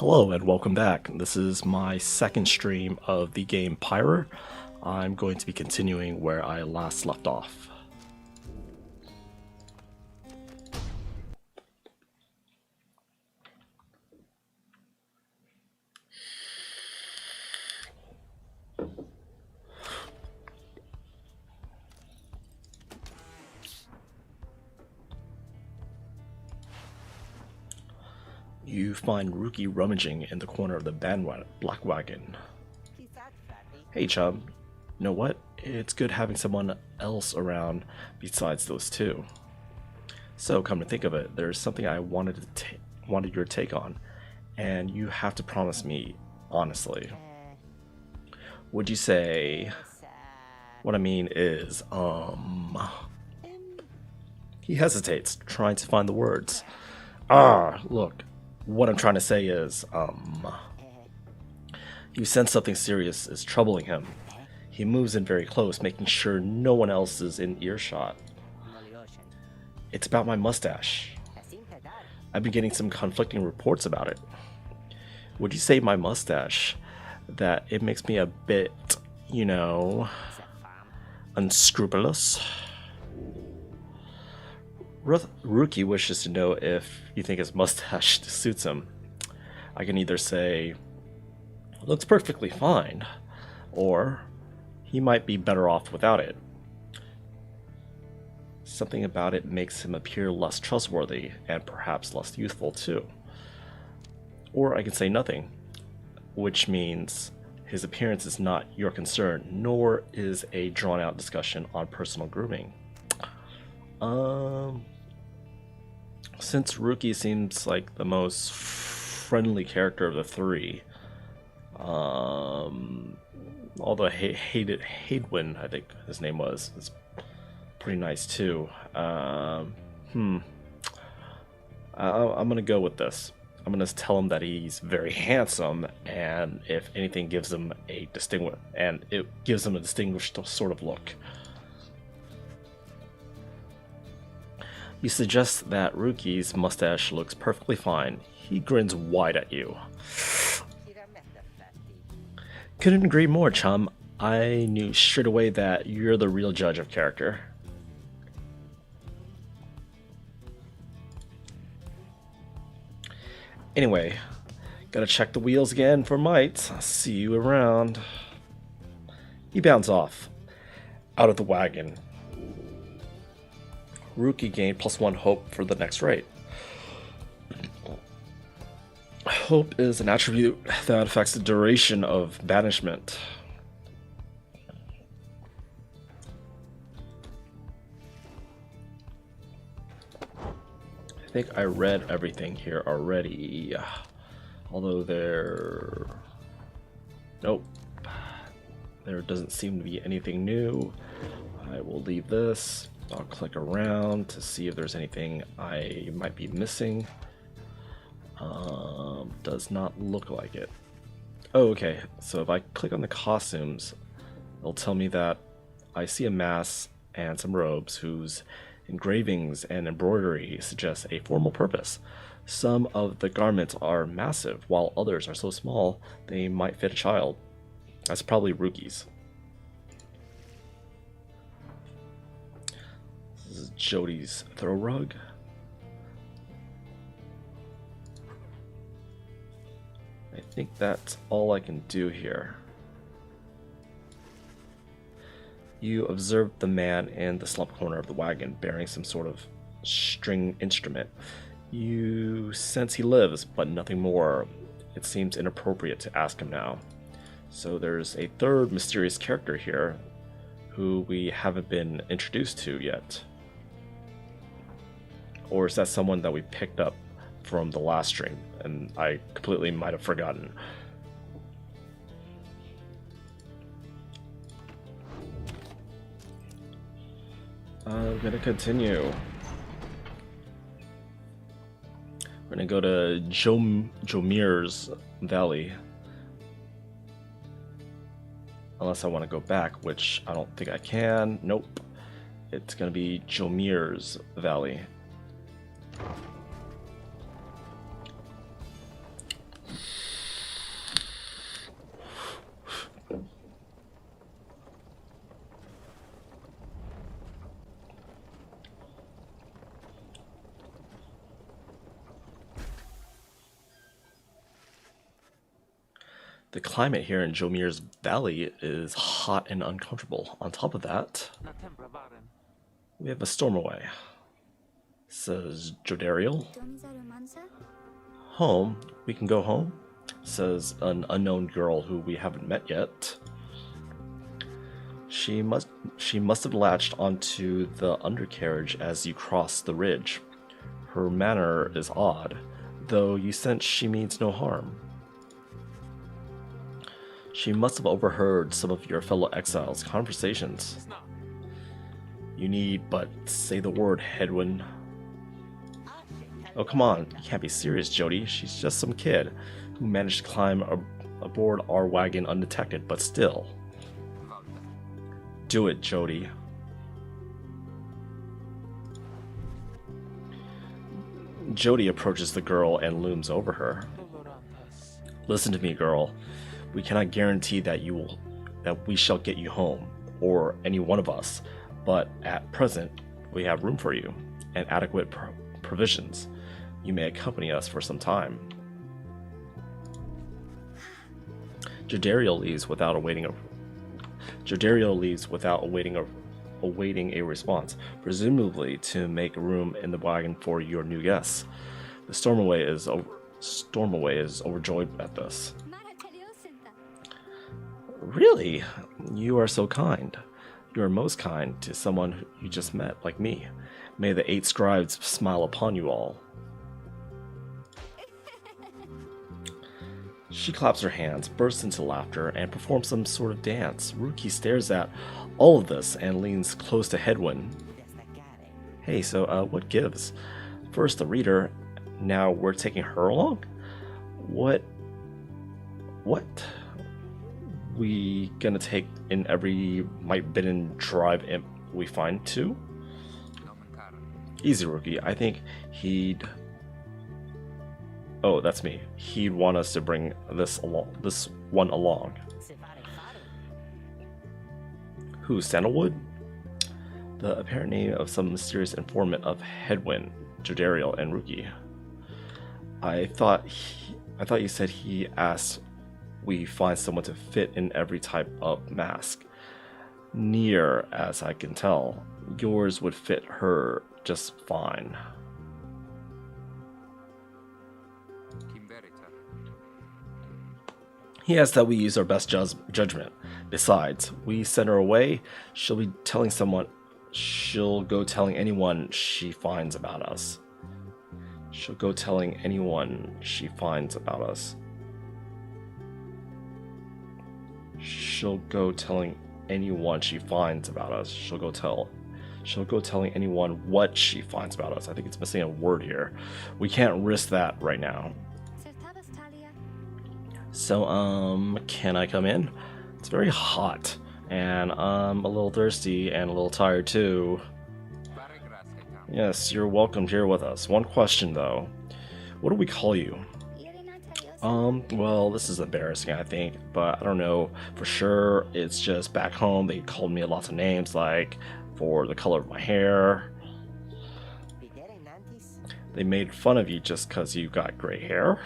Hello and welcome back. This is my second stream of the game Pyre. I'm going to be continuing where I last left off. You find Rookie rummaging in the corner of the black wagon. Hey chum, you know what? It's good having someone else around besides those two. So come to think of it, there's something I wanted your take on, and you have to promise me honestly. Would you say? What I mean is, He hesitates, trying to find the words. Look. What I'm trying to say is, you sense something serious is troubling him. He moves in very close, making sure no one else is in earshot. It's about my mustache. I've been getting some conflicting reports about it. Would you say my mustache, that it makes me a bit, unscrupulous? Rookie wishes to know if you think his mustache suits him. I can either say, looks perfectly fine, or he might be better off without it. Something about it makes him appear less trustworthy and perhaps less youthful too. Or I can say nothing, which means his appearance is not your concern, nor is a drawn-out discussion on personal grooming. Since Rookie seems like the most friendly character of the three, although Hadwin, I think his name was, is pretty nice too. I'm gonna go with this. I'm gonna tell him that he's very handsome, and if anything, gives him a distinguished sort of look. You suggest that Rookie's mustache looks perfectly fine. He grins wide at you. Couldn't agree more, chum. I knew straight away that you're the real judge of character. Anyway, gotta check the wheels again for mites. See you around. He bounds off, out of the wagon. Rookie gained +1 hope for the next raid. Hope is an attribute that affects the duration of banishment. I think I read everything here already. Although nope. There doesn't seem to be anything new. I will leave this. I'll click around to see if there's anything I might be missing. Does not look like it. Oh, okay. So if I click on the costumes, it'll tell me that I see a mask and some robes whose engravings and embroidery suggest a formal purpose. Some of the garments are massive, while others are so small they might fit a child. That's probably Rookie's. This is Jody's throw rug. I think that's all I can do here. You observe the man in the slump corner of the wagon bearing some sort of string instrument. You sense he lives, but nothing more. It seems inappropriate to ask him now. So there's a third mysterious character here who we haven't been introduced to yet. Or is that someone that we picked up from the last stream and I completely might have forgotten? I'm gonna continue. We're gonna go to Jomir's Valley. Unless I want to go back, which I don't think I can. Nope. It's gonna be Jomir's Valley. The climate here in Jomir's Valley is hot and uncomfortable. On top of that, we have a storm away. Says Jodariel. Home? We can go home? Says an unknown girl who we haven't met yet. She must have latched onto the undercarriage as you cross the ridge. Her manner is odd, though you sense she means no harm. She must have overheard some of your fellow exiles' conversations. You need but say the word, Hedwyn. Oh, come on. You can't be serious, Jody. She's just some kid who managed to climb aboard our wagon undetected, but still. Do it, Jody. Jody approaches the girl and looms over her. Listen to me, girl. We cannot guarantee that we shall get you home, or any one of us, but at present we have room for you, and adequate provisions. You may accompany us for some time. Jodariel leaves without awaiting a response, presumably to make room in the wagon for your new guests. The Stormaway is overjoyed at this. Really? You are so kind. You are most kind to someone you just met, like me. May the 8 scribes smile upon you all. She claps her hands, bursts into laughter, and performs some sort of dance. Ruki stares at all of this and leans close to Hedwyn. Hey, so what gives? First the reader, now we're taking her along? What? We gonna take in every might-bidden tribe imp we find too? Easy, Rookie. I think he'd... Oh, that's me. He'd want us to bring this one along. Who, Sandalwood? The apparent name of some mysterious informant of Hedwyn, Jodariel, and Rookie. I thought you said he asked we find someone to fit in every type of mask. Near as I can tell, yours would fit her just fine. He asks that we use our best judgment. Besides, we send her away, she'll go telling anyone she finds about us. She'll go telling anyone she finds about us. She'll go telling anyone she finds about us. She'll go telling anyone what she finds about us. I think it's missing a word here. We can't risk that right now. So, can I come in? It's very hot, and I'm a little thirsty and a little tired too. Yes, you're welcome here with us. One question though. What do we call you? Well, this is embarrassing, I think, but I don't know for sure. It's just back home they called me lots of names, like for the color of my hair. They made fun of you just because you got gray hair.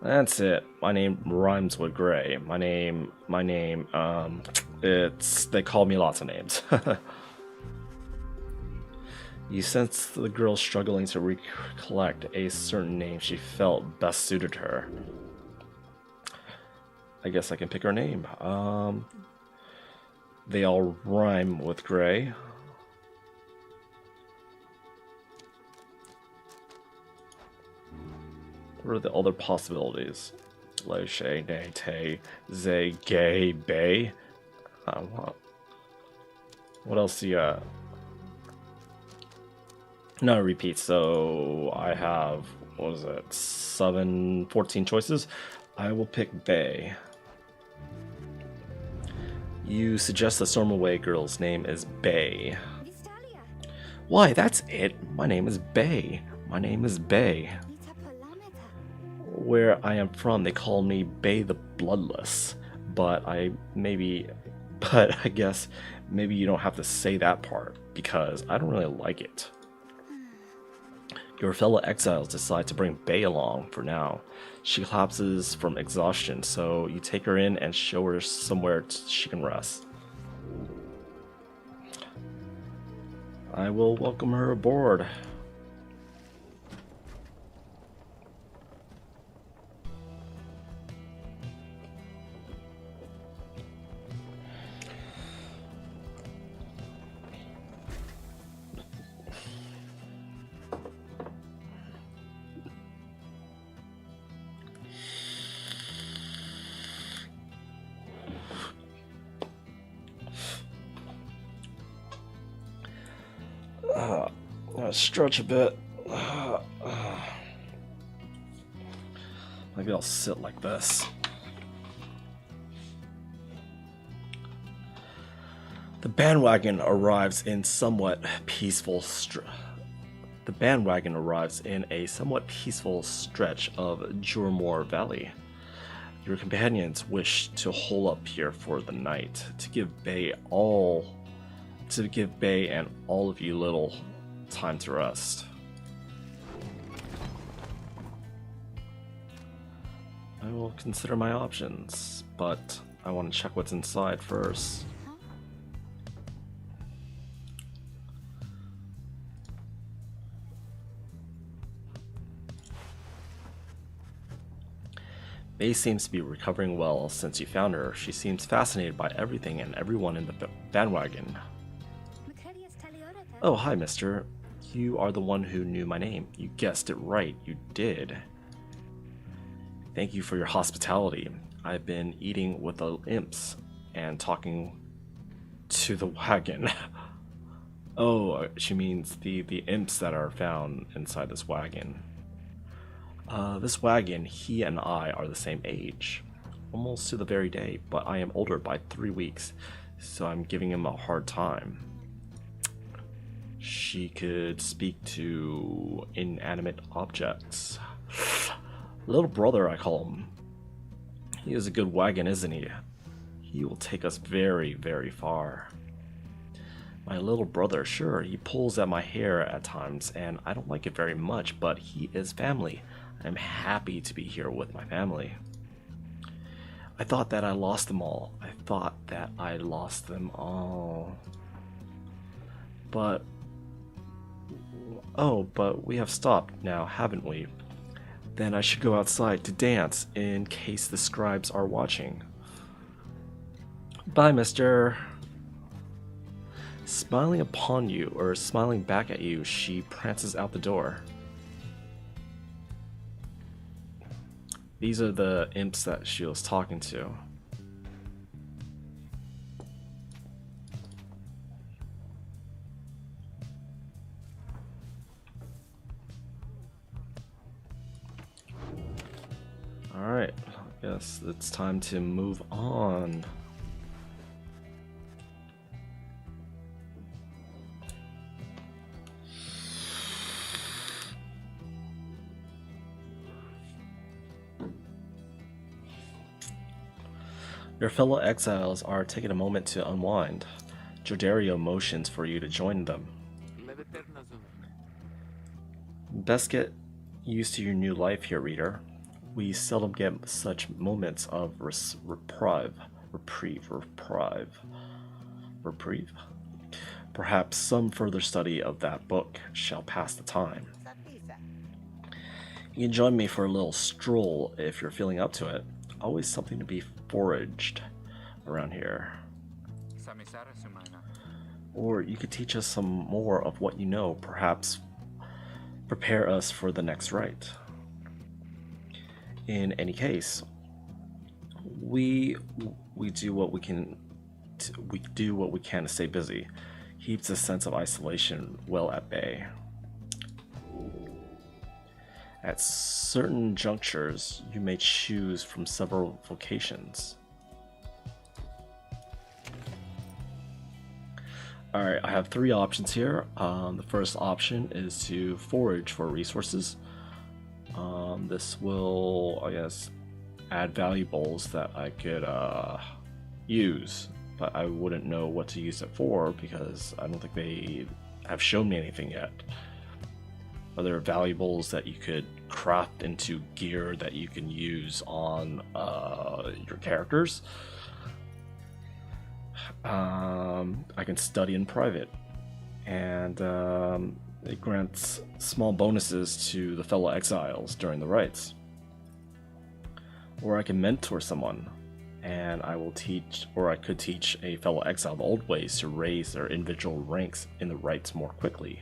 That's it. My name rhymes with gray. My name, they call me lots of names. You sense the girl struggling to recollect a certain name she felt best suited her. I guess I can pick her name. They all rhyme with gray. What are the other possibilities? Le, Shay, Ne, Te, Ze, Gay, Bay. What else do you got? No, repeat. So I have, what is it, 14 choices? I will pick Bay. You suggest the Stormaway girl's name is Bay. Why, that's it. My name is Bay. My name is Bay. Where I am from, they call me Bay the Bloodless. But I guess maybe you don't have to say that part because I don't really like it. Your fellow exiles decide to bring Bay along for now. She collapses from exhaustion, so you take her in and show her somewhere she can rest. I will welcome her aboard. Stretch a bit. Maybe I'll sit like this. The bandwagon arrives in a somewhat peaceful stretch of Jurmore Valley. Your companions wish to hole up here for the night to give Bay and all of you little time to rest. I will consider my options, but I want to check what's inside first. Bay seems to be recovering well since you found her. She seems fascinated by everything and everyone in the bandwagon. Oh, hi, mister. You are the one who knew my name. You guessed it right. You did. Thank you for your hospitality. I've been eating with the imps and talking to the wagon. Oh, she means the imps that are found inside this wagon. This wagon, he and I are the same age. Almost to the very day, but I am older by 3 weeks, so I'm giving him a hard time. She could speak to inanimate objects. Little brother, I call him. He is a good wagon, isn't he? He will take us very, very far. My little brother, sure, he pulls at my hair at times, and I don't like it very much, but he is family. I'm happy to be here with my family. I thought that I lost them all. But but we have stopped now, haven't we? Then I should go outside to dance in case the scribes are watching. Bye, mister. Smiling upon you, or smiling back at you, she prances out the door. These are the imps that she was talking to. Alright, I guess it's time to move on. Your fellow exiles are taking a moment to unwind. Jordario motions for you to join them. Best get used to your new life here, reader. We seldom get such moments of reprieve. Perhaps some further study of that book shall pass the time. You can join me for a little stroll if you're feeling up to it. Always something to be foraged around here. Or you could teach us some more of what you know, perhaps prepare us for the next rite. In any case, we do what we can to stay busy. Keeps a sense of isolation well at bay. At certain junctures, you may choose from several vocations. Alright, I have 3 options here. The first option is to forage for resources. This will, I guess, add valuables that I could use, but I wouldn't know what to use it for because I don't think they have shown me anything yet. Are there valuables that you could craft into gear that you can use on your characters? I can study in private, and it grants small bonuses to the fellow exiles during the rites. Or I can mentor someone, and I could teach a fellow exile the old ways to raise their individual ranks in the rites more quickly.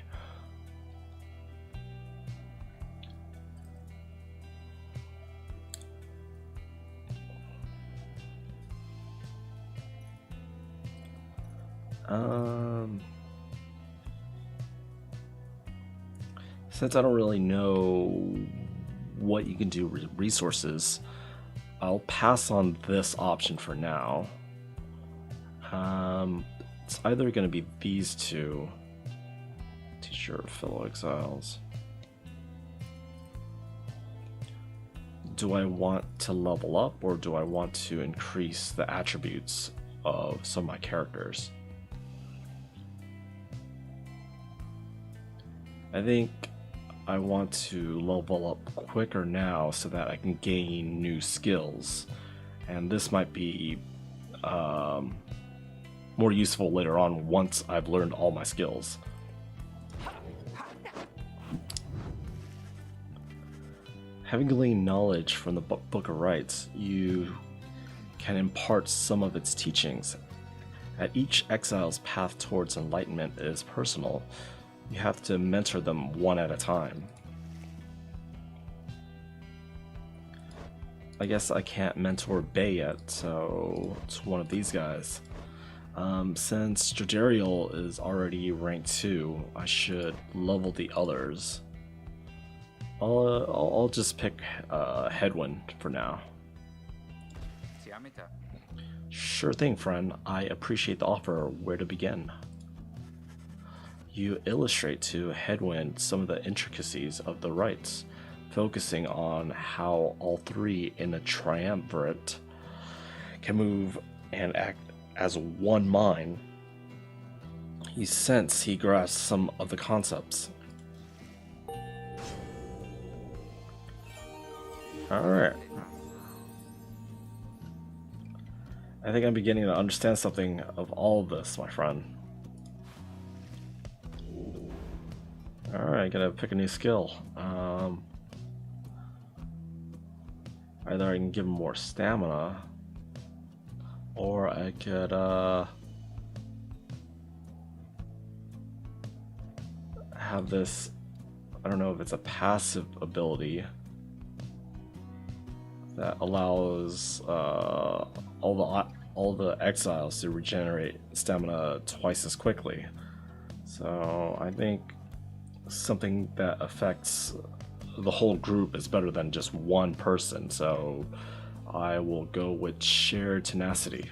Since I don't really know what you can do with resources, I'll pass on this option for now. It's either going to be these two. Teach your fellow exiles. Do I want to level up, or do I want to increase the attributes of some of my characters? I think I want to level up quicker now so that I can gain new skills, and this might be more useful later on once I've learned all my skills. Having gleaned knowledge from the Book of Rites, you can impart some of its teachings. At each exile's path towards enlightenment is personal. You have to mentor them one at a time. I guess I can't mentor Bay yet, so it's one of these guys. Since Jodariel is already rank 2, I should level the others. I'll just pick Headwind for now. Sure thing, friend. I appreciate the offer. Where to begin? You illustrate to Headwind some of the intricacies of the rites, focusing on how all three in a triumvirate can move and act as one mind. You sense he grasps some of the concepts. Alright. I think I'm beginning to understand something of all of this, my friend. Alright, gotta pick a new skill. Either I can give him more stamina, or I could have this, I don't know if it's a passive ability that allows all the exiles to regenerate stamina twice as quickly. So I think something that affects the whole group is better than just one person, so I will go with shared tenacity.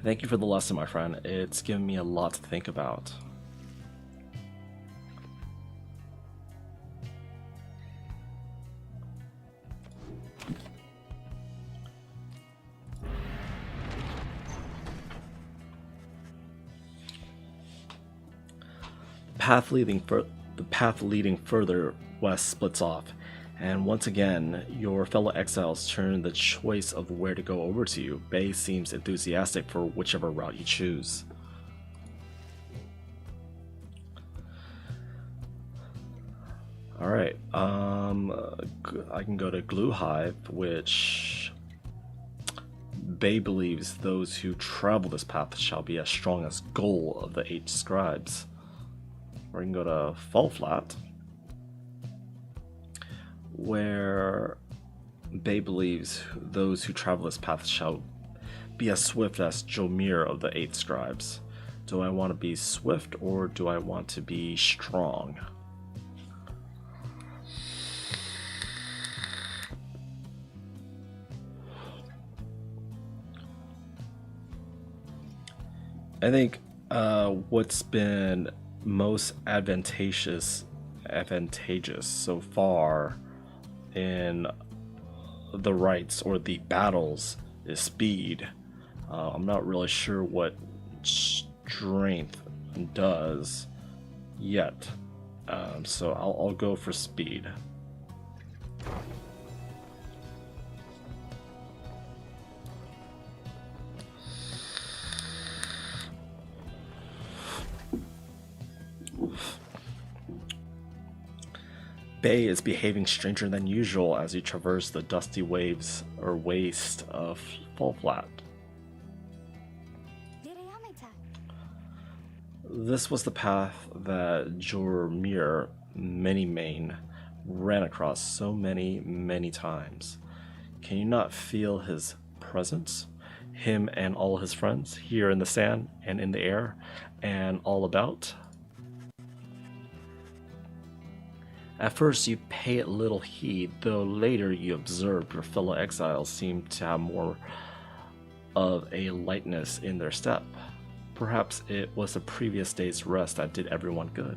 Thank you for the lesson, my friend. It's given me a lot to think about. The path leading further west splits off, and once again, your fellow exiles turn the choice of where to go over to you. Bay seems enthusiastic for whichever route you choose. Alright, I can go to Glue Hive, which Bay believes those who travel this path shall be as strong as goal of the 8 scribes. Or you can go to Fall Flat, where Bay believes those who travel this path shall be as swift as Jomir of the 8 scribes. Do I want to be swift, or do I want to be strong? I think what's been most advantageous so far in the rites or the battles is speed. I'm not really sure what strength does. yet. So I'll go for speed. Bay is behaving stranger than usual as you traverse the dusty waves or waste of Fall Flat. This was the path that Jormir Manymane ran across so many times. Can you not feel his presence? Him and all his friends here in the sand and in the air and all about? At first you pay it little heed, though later you observe your fellow exiles seem to have more of a lightness in their step. Perhaps it was the previous day's rest that did everyone good.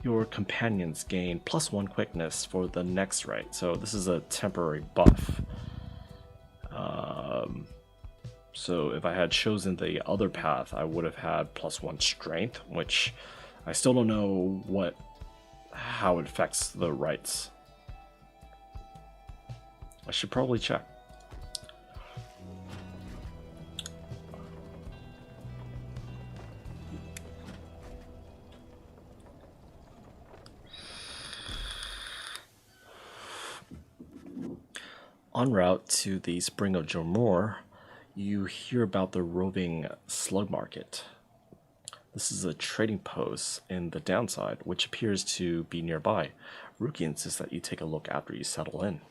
Your companions gain +1 quickness for the next rite, so this is a temporary buff. So if I had chosen the other path, I would have had +1 strength, which I still don't know how it affects the rites. I should probably check. En route to the Spring of Jormor, you hear about the roving slug market. This is a trading post in the downside, which appears to be nearby. Ruki insists that you take a look after you settle in.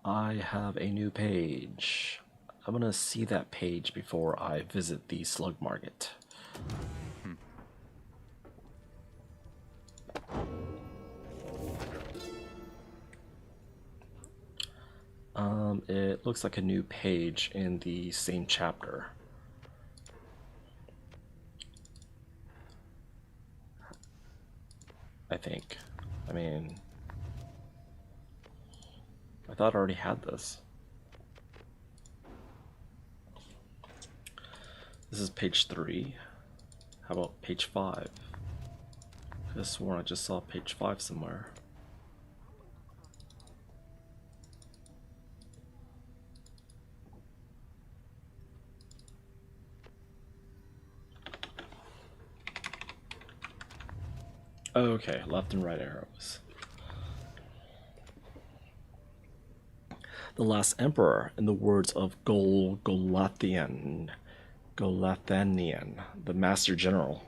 I have a new page. I'm gonna see that page before I visit the slug market. It looks like a new page in the same chapter. I think. I mean, I thought I already had this. This is page 3. How about page 5? I could have sworn I just saw page 5 somewhere. Okay, left and right arrows. The last emperor, in the words of Golathanian, the master general.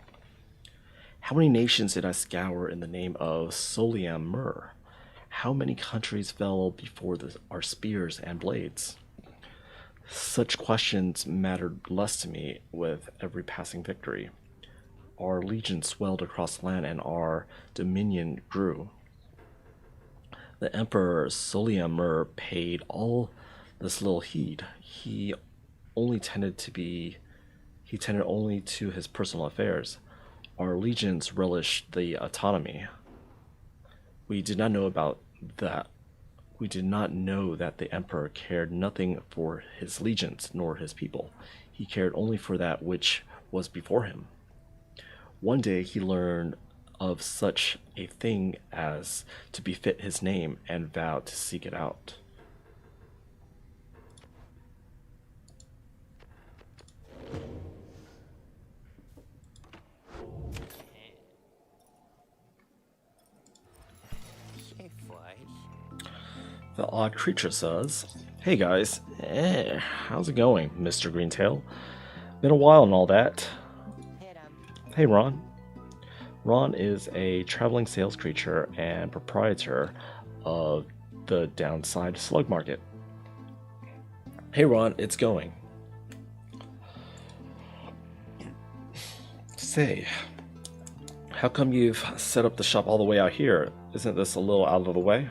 How many nations did I scour in the name of Soliam Mur? How many countries fell before our spears and blades? Such questions mattered less to me with every passing victory. Our legion swelled across land and our dominion grew. The Emperor Soliamer paid all this little heed. He tended only to his personal affairs. Our legions relished the autonomy. We did not know that the Emperor cared nothing for his legions nor his people. He cared only for that which was before him. One day he learned of such a thing as to befit his name and vowed to seek it out. The odd creature says, "Hey guys, how's it going, Mr. Greentail? Been a while and all that." Hey Ron. Ron is a traveling sales creature and proprietor of the Downside Slug Market. Hey Ron, it's going. Say, how come you've set up the shop all the way out here? Isn't this a little out of the way?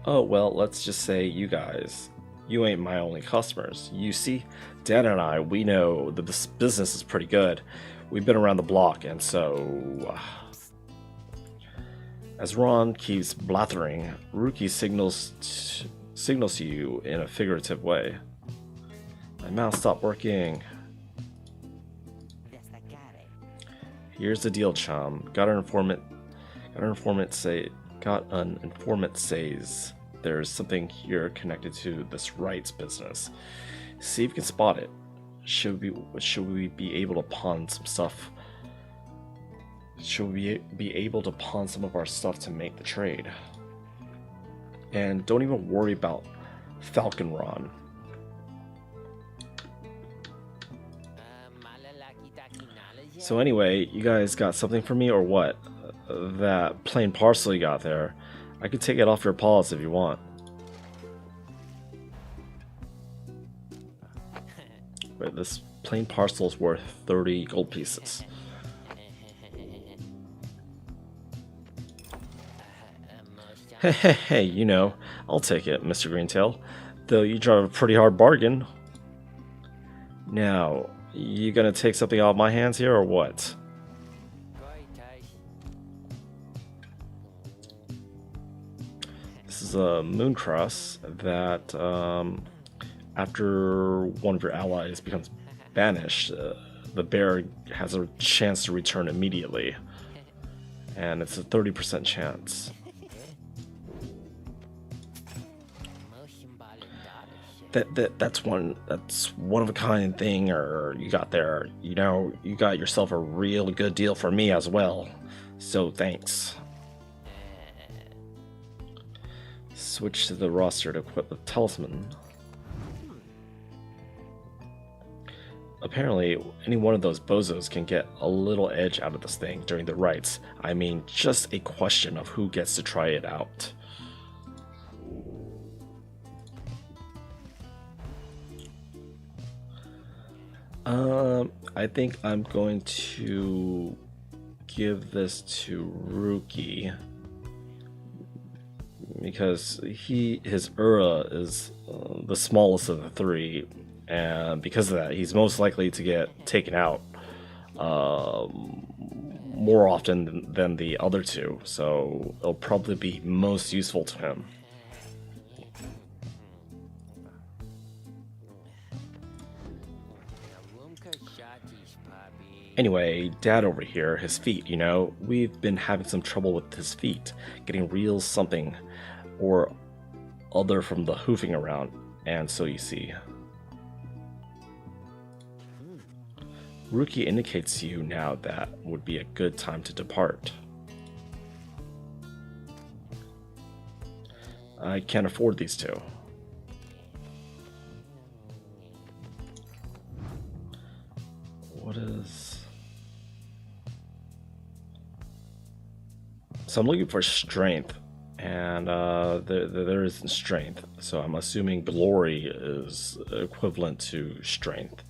Oh, well, let's just say you guys. You ain't my only customers. You see, Dad and I, we know the business is pretty good. We've been around the block, and so... As Ron keeps blathering, Ruki signals signals to you in a figurative way. My mouse stopped working. Here's the deal, chum. Got an informant says there's something here connected to this rights business. See if you can spot it. Should we be able to pawn some stuff? Should we be able to pawn some of our stuff to make the trade? And don't even worry about Falconron. So anyway, you guys got something for me or what? That plain parcel you got there. I could take it off your paws if you want. Wait, this plain parcel is worth 30 gold pieces. Hey, you know, I'll take it, Mr. Greentail. Though you drive a pretty hard bargain. Now, you gonna take something out of my hands here or what? This is a moon cross that after one of your allies becomes banished, the bear has a chance to return immediately. And it's a 30% chance. That's one of a kind thing or you got there. You know, you got yourself a real good deal for me as well. So thanks. Switch to the roster to equip the talisman. Apparently, any one of those bozos can get a little edge out of this thing during the rites. I mean, just a question of who gets to try it out. I think I'm going to give this to Ruki because his Ura is the smallest of the three, and because of that, he's most likely to get taken out more often than the other two. So it'll probably be most useful to him. Anyway, Dad over here, his feet, you know, we've been having some trouble with his feet, getting real something or other from the hoofing around, and so you see. Ruki indicates to you now that would be a good time to depart. I can't afford these two. What is... So I'm looking for strength, and there isn't strength, so I'm assuming glory is equivalent to strength.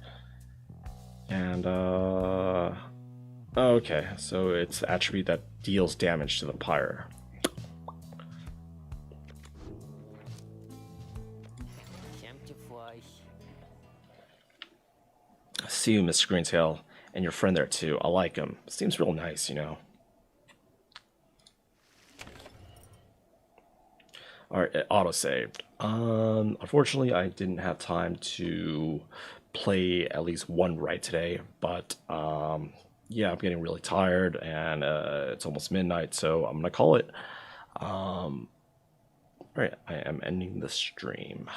And okay, so it's the attribute that deals damage to the pyre. See you, Mr. Greentail, and your friend there too. I like him. Seems real nice, you know. Alright, it auto-saved. Unfortunately, I didn't have time to play at least one rite today, but yeah, I'm getting really tired, and it's almost midnight, so I'm gonna call it. Alright, I am ending the stream.